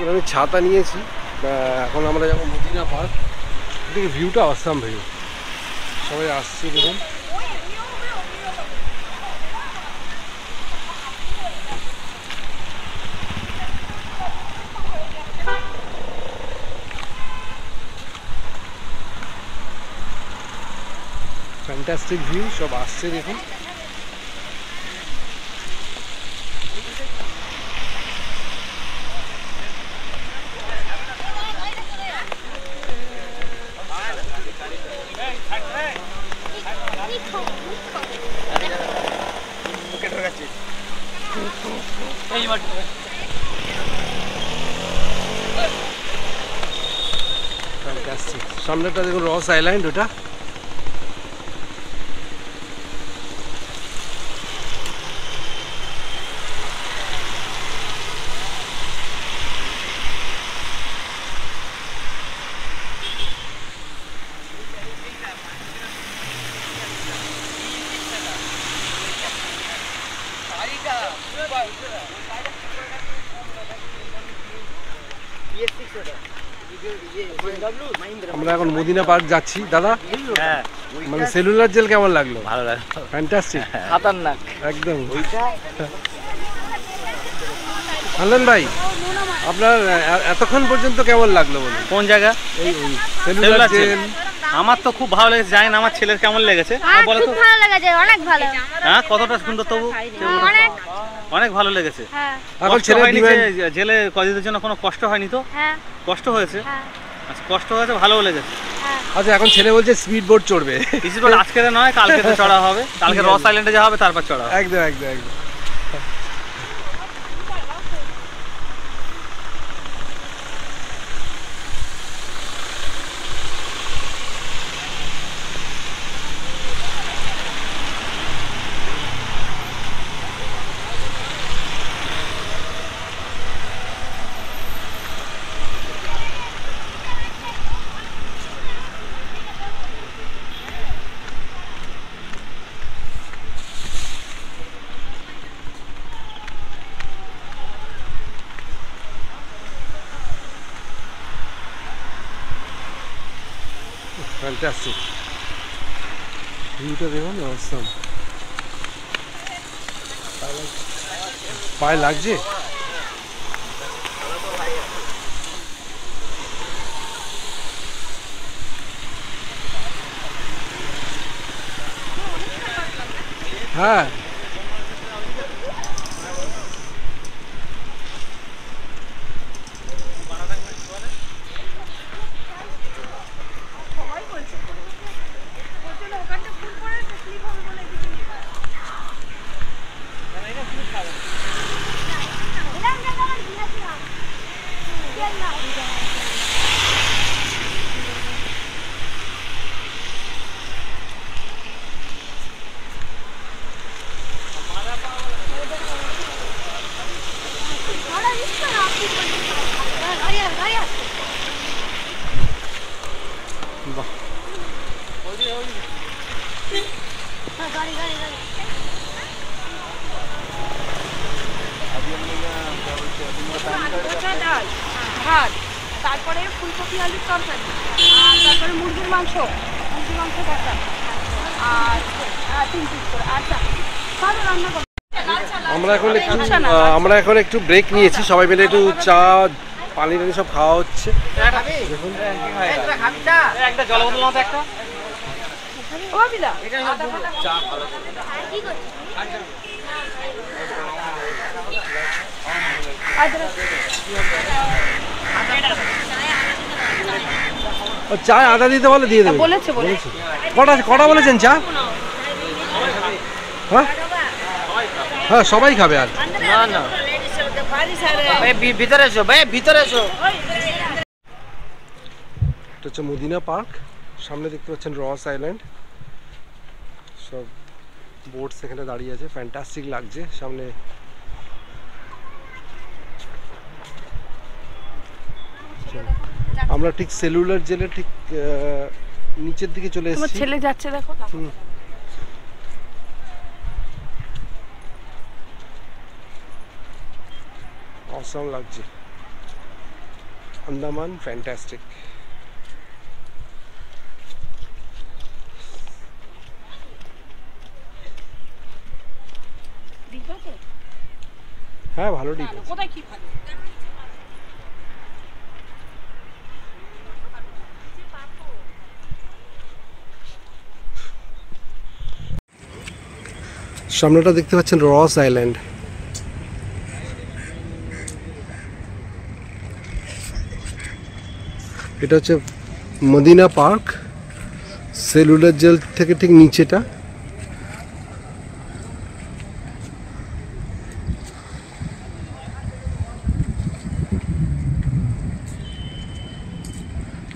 আমি ছাতা নিয়েছি, এখন আমরা যাবো মদিনা পার্ক। এদিকে ভিউটা অসাম ভিউ, সবাই আসছে দেখুন। ফ্যান্টাস্টিক ভিউ, সব আসছে দেখুন। সামনেটা দেখুন রস আইল্যান্ড, ওটা আমরা এখন মদিনা পার্ক যাচ্ছি। দাদা, মানে সেলুলার জেল কেমন লাগলো? ভালো লাগলো, ফ্যান্টাস্টিক, খতরনাক একদম। হান্নান ভাই, আপনার এতক্ষণ পর্যন্ত কেমন লাগলো বলুন? কোন জায়গা? এই সেলুলার জেল। আমার তো খুব ভালো লেগেছে, জানি না আমার ছেলের কেমন লেগেছে। বলো তো। ভালো লেগেছে, অনেক ভালো। হ্যাঁ, কতটা সুন্দর, তবু অনেক ভালো লেগেছে। এখন ছেলে জেলে কয়েদিদের জন্য কোনো কষ্ট হয়নি তো? কষ্ট হয়েছে, আচ্ছা কষ্ট হয়েছে, ভালোও লেগেছে। আচ্ছা, এখন ছেলে বলছে স্পিড বোট চড়বে। স্পিড বোট আজকে নয়, কালকে তো চড়া হবে, কালকে রস আইল্যান্ডে যাওয়া হবে, তারপর চড়া হবে। একদম একদম একদম। ফ্যান্টাস্টিক ভিউটা দেখুন, অসাম। পায়ে লাগছে? হ্যাঁ, ভাত, তারপরে ফুলকপি আলুর তরকারি, আর তারপরে মুরগির মাংস কষা, আর 3 পিস করে। আচ্ছা, ভালো রান্না করো। আমরা এখন একটু ব্রেক নিয়েছি, সবাই মিলে একটু চা পানি টানি সব খাওয়া হচ্ছে। দেখুন, একটা জল বোতল মতো একটা চায় আদা দিতে বলে দিয়ে দেবে। কটা বলেছেন চা? হ্যাঁ হ্যাঁ, সবাই খাবে। আর না, ভিতরে এসো ভাই, ভিতরে এসো। এটা হচ্ছে মদিনা পার্ক, সামনে দেখতে পাচ্ছেন রস আইল্যান্ড, সব বোটস এখানে দাঁড়িয়ে আছে, ফ্যান্টাস্টিক লাগছে। সামনে আমরা ঠিক সেলুলার জেলের ঠিক নিচের দিকে চলে এসেছি। ছেলে যাচ্ছে দেখো না। অসাম লাগছে। আন্দামান ফ্যান্টাস্টিক। হ্যাঁ ভালো ডিপ আছে। কোথায় কি ভালো? সামনেটা দেখতে পাচ্ছেন রস আইল্যান্ড। এটা হচ্ছে মদিনা পার্ক, সেলুলার জেল থেকে ঠিক নিচেটা।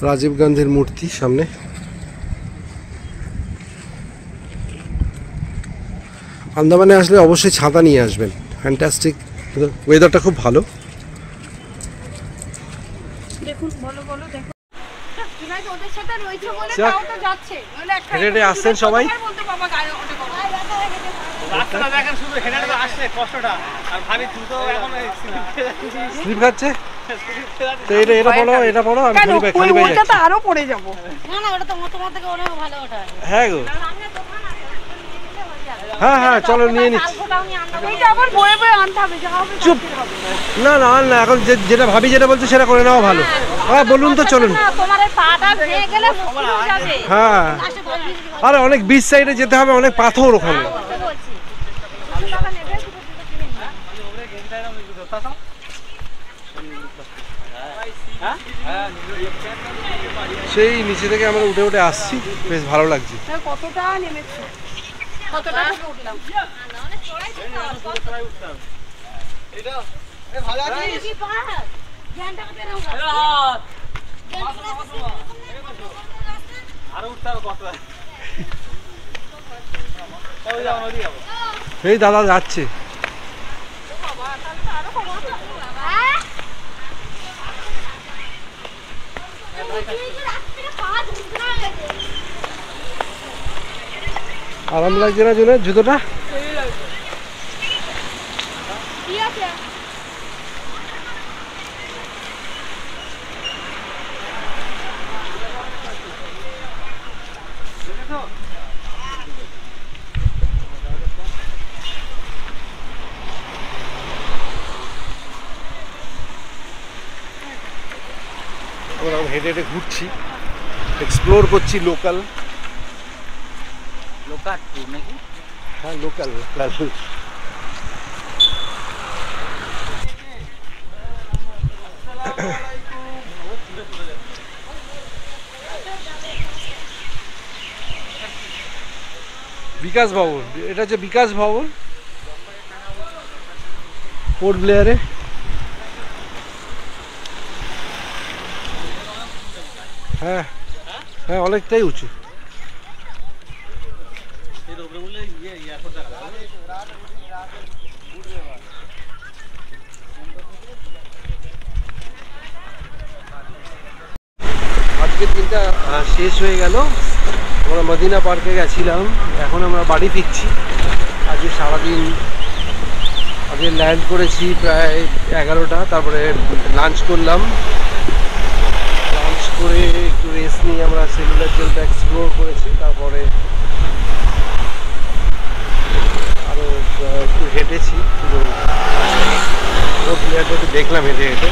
রাজীব গান্ধীর মূর্তি সামনে। আন্দামানে আসলে অবশ্যই ছাতা নিয়ে আসবেন, ফ্যান্টাস্টিক, ওয়েদারটা খুব ভালো। দেখুন বলো বলো দেখো জুনাইদ ওদের সাথে রয়েছে বলে যাক। তাও তো যাচ্ছে নইলে একটা হেঁটে হেঁটে আসছেন সবাই? বলতে বাবা গায়ে ওঠে বাবা রাস্তাটা দেখেন, শুধু হেঁটে হেঁটে আসছে কষ্টটা, আর ভাবি তুই তো এখন স্লিপ খাচ্ছে তো এটা পড়ো আমি কেন খালি খালি পাই ওইটা যাচ্ছি। তো আরো পড়ে যাবো। না না ওটা তো তোমার থেকে অনেক ভালো ওটা। হ্যাঁ গো, হ্যাঁ হ্যাঁ চলো নিয়ে নিচ্ছি। এইটা আবার বয়ে বয়ে আনতে হবে যা হবে চুপ। না না না, এখন যেটা ভাবি যেটা বলছে সেটা করে নেওয়া ভালো। হ্যাঁ বলুন তো, চলুন। না তোমার এই পাটা ভেঙে গেলে মুশকিল হয়ে যাবে। হ্যাঁ লাস্টে বলবি আরে অনেক বিচ সাইডে যেতে হবে, অনেক পাথর ওখানে। বলতে বলছি। সেই নিচে থেকে আমরা উঠে উঠে আসছি, বেশ ভালো লাগছে। কতটা নেমেছে কতটা থেকে উঠলাম কি পাহাড় জ্ঞানটা পেতে নাও। আরো উঠতে হবে কত। ওই যাও নদী যাবো। এই দাদা যাচ্ছে। আরাম লাগছে না জুনে জুতোটা? কি আছে আমরা হেঁটে হেঁটে ঘুরছি, এক্সপ্লোর করছি লোকাল। লোকাল নাকি? হ্যাঁ লোকাল লোকাল। বিকাশ ভবন, এটা হচ্ছে বিকাশ ভবন পোর্ট ব্লেয়ারে। হ্যাঁ হ্যাঁ অনেকটাই উঁচু। আজকের দিনটা শেষ হয়ে গেল। আমরা মদিনা পার্কে গেছিলাম, এখন আমরা বাড়ি ফিরছি। আজকে সারাদিন আজকে ল্যান্ড করেছি প্রায় 11টা, তারপরে লাঞ্চ করলাম। লাঞ্চ করে একটু রেস্ট নিয়ে আমরা সেলুলার জেলটা এক্সপ্লোর করেছি, তারপরে আরও একটু হেঁটেছি, পুরো পোর্ট ব্লেয়ারটা একটু দেখলাম হেঁটে হেঁটে।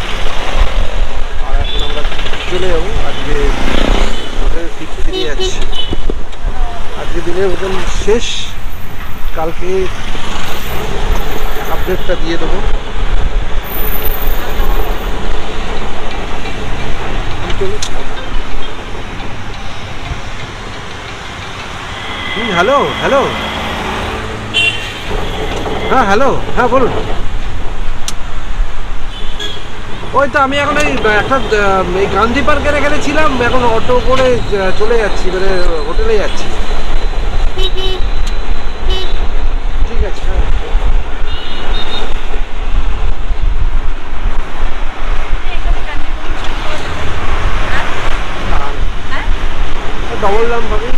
আর এখন আমরা চলে যাবো, আজকে হোটেলে ফিরে যাচ্ছি। আজকে দিনের মতন শেষ, কালকে আপডেটটা দিয়ে দেবো। হ্যালো হ্যালো, হ্যাঁ হ্যালো, হ্যাঁ বলুন। ওই তো আমি এখন এই একটা এই গান্ধী পার্কের এখানে ছিলাম, এখন অটো করে চলে যাচ্ছি, মানে হোটেলে যাচ্ছি। ঠিক আছে, হ্যাঁ ডবল দাম পাবে।